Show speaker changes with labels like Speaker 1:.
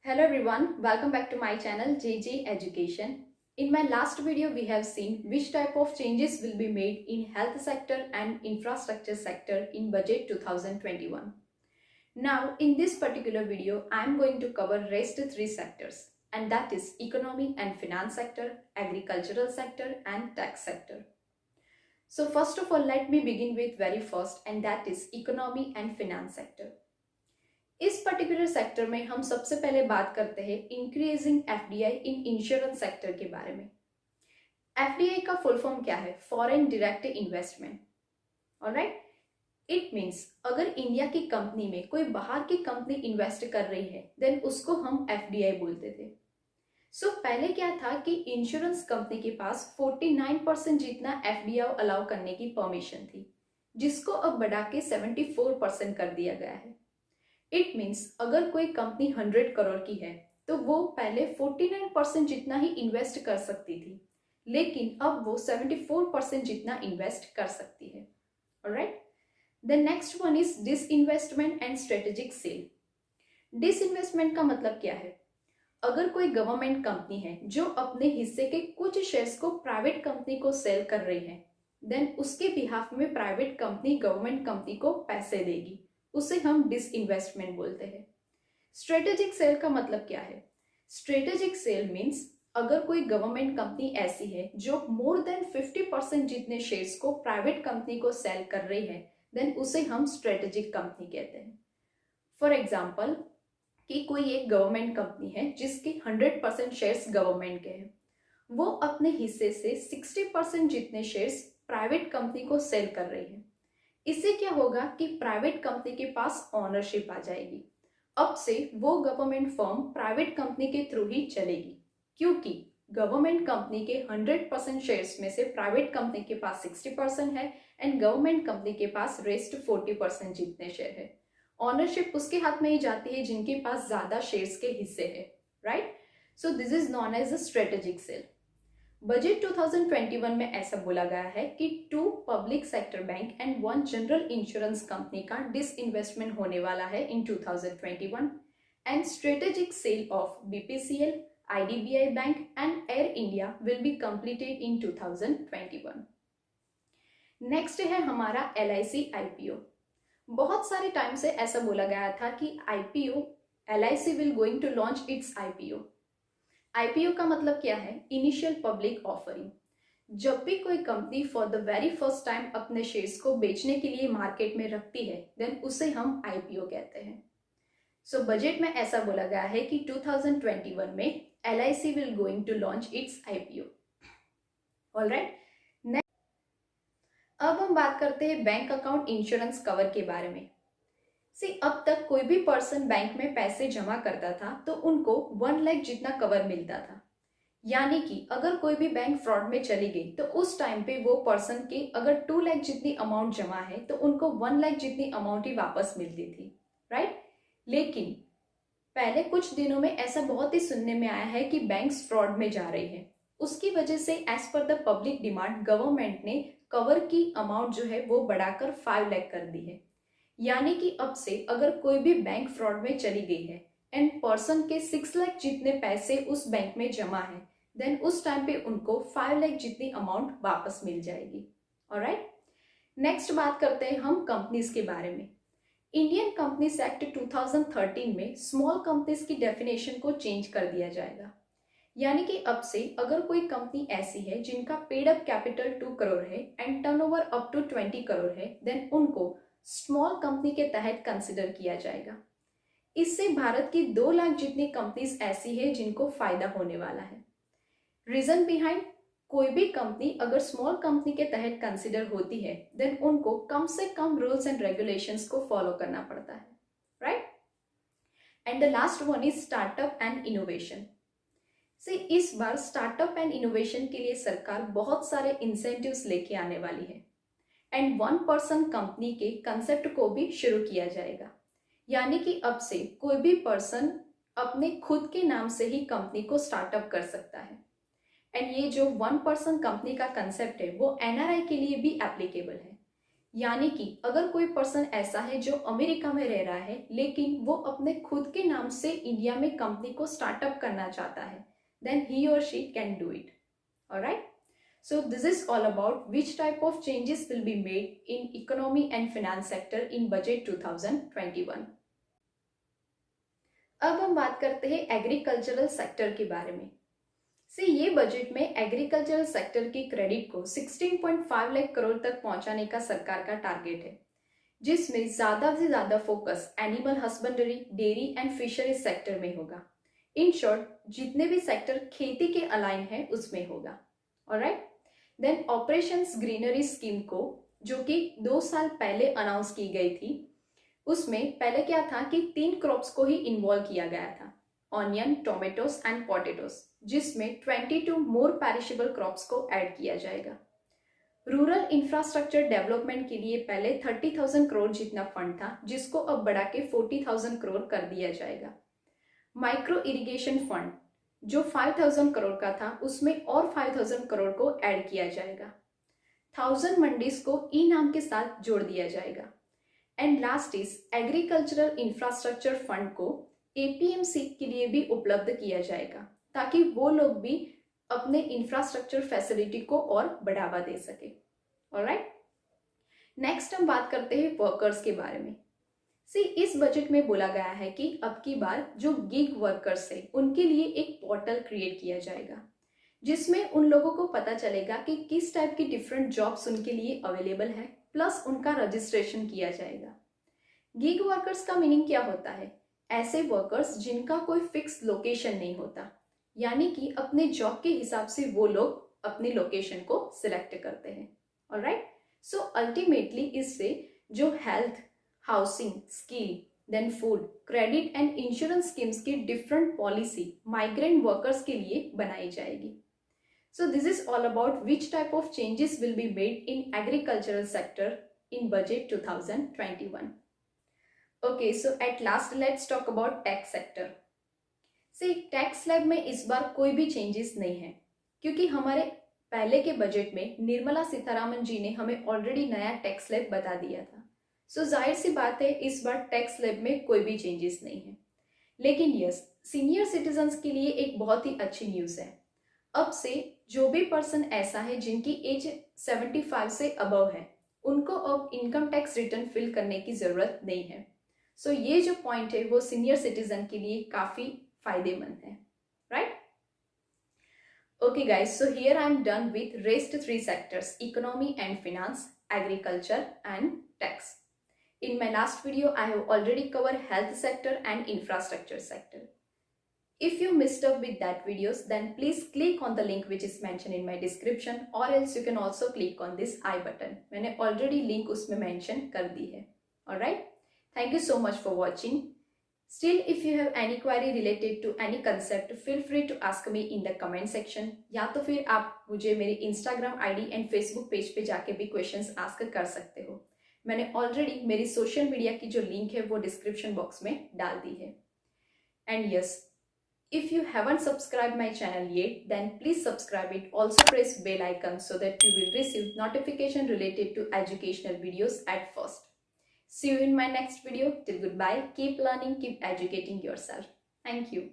Speaker 1: Hello everyone, welcome back to my channel JJ Education. In my last video, we have seen which type of changes will be made in health sector and infrastructure sector in budget 2021. Now, in this particular video, I am going to cover rest three sectors, and that is economy and finance sector, agricultural sector, and tax sector. So first of all, let me begin with very first, and that is economy and finance sector. इस particular sector में हम सबसे पहले बात करते हैं increasing FDI in insurance sector के बारे में। एफडीआई का फुल फॉर्म क्या है? Foreign direct investment. Alright, it means अगर इंडिया की कंपनी में कोई बाहर की कंपनी इन्वेस्ट कर रही है देन उसको हम एफडीआई बोलते थे। सो पहले क्या था कि इंश्योरेंस कंपनी के पास 49% जितना एफडीआई अलाउ करने की परमिशन थी, जिसको अब बढ़ा के 74% कर दिया गया है। इट मीन्स अगर कोई कंपनी 100 करोड़ की है तो वो पहले 49% जितना ही इन्वेस्ट कर सकती थी, लेकिन अब वो 74% जितना इन्वेस्ट कर सकती है। Alright, the next one is disinvestment and strategic cell. Disinvestment का मतलब क्या है? अगर कोई गवर्नमेंट कंपनी है जो अपने हिस्से के कुछ शेयर्स को प्राइवेट कंपनी को सेल कर रही है, देन उसके बिहाफ में प्राइवेट कंपनी गवर्नमेंट कंपनी को पैसे देगी, उसे हम डिसइन्वेस्टमेंट बोलते हैं। स्ट्रेटेजिक सेल का मतलब क्या है? स्ट्रेटेजिक सेल मीन्स अगर कोई गवर्नमेंट कंपनी ऐसी है जो मोर देन 50% जितने शेयर्स को प्राइवेट कंपनी को सेल कर रही है, देन उसे हम स्ट्रेटेजिक कंपनी कहते हैं। फॉर एग्जाम्पल कि कोई एक गवर्नमेंट कंपनी है जिसके 100% शेयर्स गवर्नमेंट के हैं, वो अपने हिस्से से 60% जितने शेयर्स प्राइवेट कंपनी को सेल कर रही है। इससे क्या होगा कि प्राइवेट कंपनी के पास ऑनरशिप आ जाएगी। अब से वो गवर्नमेंट फर्म प्राइवेट कंपनी के थ्रू ही चलेगी, क्योंकि गवर्नमेंट कंपनी के 100% शेयर्स में से प्राइवेट कंपनी के पास 60% है एंड गवर्नमेंट कंपनी के पास रेस्ट 40% जितने शेयर है। ऑनरशिप उसके हाथ में ही जाती है जिनके पास ज्यादा शेयर्स के हिस्से है। Right, so this is known as a strategic sale. Budget 2021 में ऐसा बोला गया है कि 2 public sector bank and 1 general insurance company का डिसइन्वेस्टमेंट होने वाला है in 2021 and strategic sale of BPCL, IDBI bank and Air India will be completed in 2021। Next है हमारा एलआईसी आईपीओ। बहुत सारे टाइम से ऐसा बोला गया था कि IPO LIC will going to launch its IPO. IPO का मतलब क्या है? Initial public offering. जब भी कोई कंपनी for the very first time अपने शेयर्स को बेचने के लिए मार्केट में रखती है, देन उसे हम आईपीओ कहते हैं। सो बजट में ऐसा बोला गया है कि 2021 में LIC will going to launch its IPO. Alright, अब हम बात करते हैं बैंक अकाउंट इंश्योरेंस कवर के बारे में। अब तक कोई भी पर्सन बैंक में पैसे जमा करता था तो उनको 1 लाख जितना कवर मिलता था। यानी कि अगर कोई भी बैंक फ्रॉड में चली गई तो उस टाइम पे वो पर्सन के अगर 2 लाख जितनी अमाउंट जमा है तो उनको 1 लाख जितनी अमाउंट ही वापस मिलती थी। राइट, लेकिन पहले कुछ दिनों में ऐसा बहुत ही सुनने में आया है कि बैंक्स फ्रॉड में जा रही है। उसकी वजह से एज पर द पब्लिक डिमांड गवर्नमेंट ने कवर की अमाउंट जो है वो बढ़ाकर 5 लाख कर दी है। यानी कि अब से अगर कोई भी बैंक फ्रॉड में चली गई है एंड पर्सन के 6 लाख जितने पैसे उस बैंक में जमा है, देन उस टाइम पे उनको 5 लाख जितनी अमाउंट वापस मिल जाएगी। ऑलराइट, नेक्स्ट बात करते हैं हम कंपनीज के बारे में। इंडियन कंपनीज एक्ट 2013 में स्मॉल कंपनीज की डेफिनेशन को चेंज कर दिया जाएगा। यानी कि अब से अगर कोई कंपनी ऐसी है जिनका पेड अप कैपिटल 2 करोड़ है and turnover up to 20 crore है, देन उनको स्मॉल कंपनी के तहत कंसिडर किया जाएगा। इससे भारत की 2 लाख जितनी कंपनीज ऐसी है जिनको फायदा होने वाला है। रीजन बिहाइंड, कोई भी कंपनी अगर स्मॉल कंपनी के तहत कंसिडर होती है देन उनको कम से कम रूल्स एंड रेगुलेशंस को फॉलो करना पड़ता है। Right, and the last one is startup and innovation. इस बार स्टार्टअप एंड इनोवेशन के लिए सरकार बहुत सारे इंसेंटिव्स लेके आने वाली है एंड 1 पर्सन कंपनी के कंसेप्ट को भी शुरू किया जाएगा। यानी कि अब से कोई भी पर्सन अपने खुद के नाम से ही कंपनी को स्टार्टअप कर सकता है एंड ये जो 1 पर्सन कंपनी का कंसेप्ट है वो एनआरआई के लिए भी एप्लीकेबल है। यानी कि अगर कोई पर्सन ऐसा है जो अमेरिका में रह रहा है लेकिन वो अपने खुद के नाम से इंडिया में कंपनी को स्टार्टअप करना चाहता है, then he or she can do it. Alright? So this is all about which type of changes will be made in economy and finance sector in budget 2021. अब हम बात करते हैं एग्रीकल्चरल सेक्टर के बारे में। ये बजट में एग्रीकल्चरल सेक्टर की क्रेडिट को 16.5 लाख करोड़ तक पहुंचाने का सरकार का टारगेट है, जिसमें ज्यादा से ज्यादा focus animal husbandry, dairy and fisheries sector में होगा। इन शॉर्ट, जितने भी सेक्टर खेती के अलाइन है उसमें होगा। Alright, then operations greenery scheme को, जो कि 2 साल पहले अनाउंस की गई थी, उसमें पहले क्या था कि 3 क्रॉप्स को ही इन्वॉल्व किया गया था, ऑनियन, टोमेटोस एंड पोटैटोस, जिसमें 22 मोर पेरिशेबल क्रॉप्स को ऐड किया जाएगा। रूरल इंफ्रास्ट्रक्चर डेवलपमेंट के लिए पहले 30,000 करोड़ जितना फंड था, जिसको अब बढ़ा के 40,000 करोड़ कर दिया जाएगा। माइक्रो इरिगेशन फंड जो 5,000 करोड़ का था, उसमें और 5,000 करोड़ को ऐड किया जाएगा। 1000 मंडीज को ई नाम के साथ जोड़ दिया जाएगा। And last is agricultural infrastructure fund को एपीएमसी के लिए भी उपलब्ध किया जाएगा, ताकि वो लोग भी अपने इंफ्रास्ट्रक्चर फैसिलिटी को और बढ़ावा दे सके। ऑलराइट, नेक्स्ट हम बात करते हैं वर्कर्स के बारे में। इस बजट में बोला गया है कि अब की बार जो गिग वर्कर्स है उनके लिए एक पोर्टल क्रिएट किया जाएगा, जिसमें उन लोगों को पता चलेगा कि किस टाइप की डिफरेंट जॉब्स उनके लिए अवेलेबल है, प्लस उनका रजिस्ट्रेशन किया जाएगा। गिग वर्कर्स का मीनिंग क्या होता है? ऐसे वर्कर्स जिनका कोई फिक्स लोकेशन नहीं होता, यानी कि अपने जॉब के हिसाब से वो लोग अपनी लोकेशन को सिलेक्ट करते हैं। ऑलराइट, सो अल्टीमेटली इससे जो health, housing, skill, then food, credit and insurance schemes की डिफरेंट पॉलिसी माइग्रेंट वर्कर्स के लिए बनाई जाएगी। So this is all about which type of changes will be made in agricultural sector in budget 2021. Okay, so at last let's talk about tax sector. Tax slab में इस बार कोई भी changes नहीं है, क्योंकि हमारे पहले के बजट में निर्मला सीतारामन जी ने हमें ऑलरेडी नया टैक्स स्लैब बता दिया था। जाहिर सी बात है इस बार टैक्स स्लैब में कोई भी चेंजेस नहीं है। लेकिन यस, सीनियर सिटीजन्स के लिए एक बहुत ही अच्छी न्यूज़ है। अब से जो भी पर्सन ऐसा है जिनकी एज 75 से अबव है, उनको अब इनकम टैक्स रिटर्न फिल करने की जरूरत नहीं है। ये जो पॉइंट है वो सीनियर सिटीजन के लिए काफी फायदेमंद है, right? Okay guys, so here I am done with rest 3 sectors, economy and finance, agriculture and tax. In my last video, I have already covered health sector and infrastructure sector. If you missed up with that videos, then please click on the link which is mentioned in my description, or else you can also click on this I button. मैंने already link उसमें mention कर दी है. Alright? Thank you so much for watching. Still, if you have any query related to any concept, feel free to ask me in the comment section. या तो फिर आप मुझे मेरी Instagram ID and Facebook page पे जाके भी questions ask कर सकते हो. मैंने ऑलरेडी मेरी सोशल मीडिया की जो लिंक है वो डिस्क्रिप्शन बॉक्स में डाल दी है. And yes, if you haven't subscribe my channel yet, then please subscribe it. Also press bell icon so that you will receive notification related to educational videos at first. See you in my next video. Till goodbye. Keep learning, keep educating yourself. Thank you.